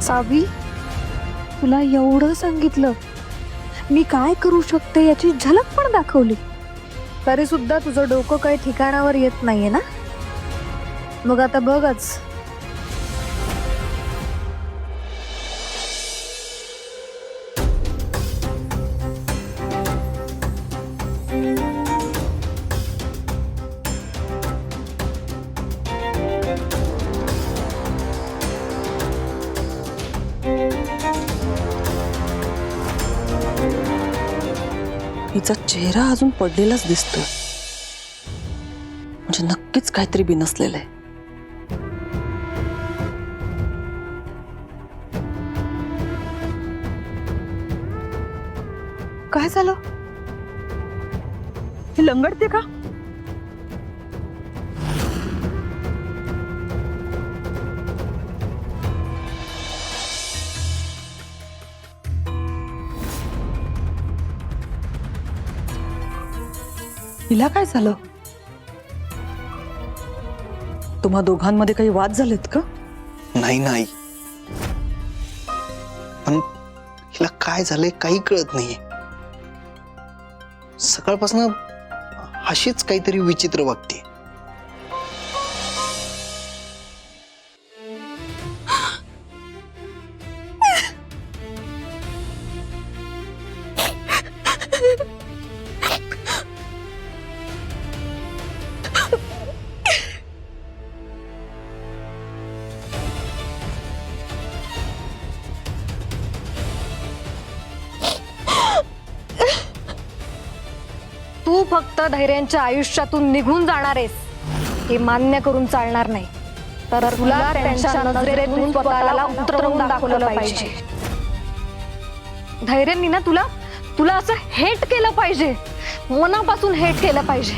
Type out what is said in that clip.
सावी, तुला एवढं सांगितलं, मी काय करू शकते याची झलक पण दाखवली, तरी सुद्धा तुझं डोकं काही ठिकाणावर येत नाहीये ना? मग आता बघच. हिचा चेहरा अजून पडलेलाच दिसतोय, म्हणजे नक्कीच काहीतरी बिनसलेलं आहे. काय झालं? ही लंगडते का? हिला काय झालं? तुम्हा दोघांमध्ये काही वाद झालेत का? नाही नाही, पण हिला काय झालंय काही कळत नाहीये. सकाळपासून अशीच काहीतरी विचित्र वागते. तू फक्त धैर्यांच्या आयुष्यातून निघून जाणार आहेस हे मान्य करून चालणार नाही, तर तुला त्यांच्या नजरेतून स्वतःला उतरवून दाखवलं पाहिजे. धैर्यांनी ना तुला असं हेट केलं पाहिजे, मनापासून हेट केलं पाहिजे.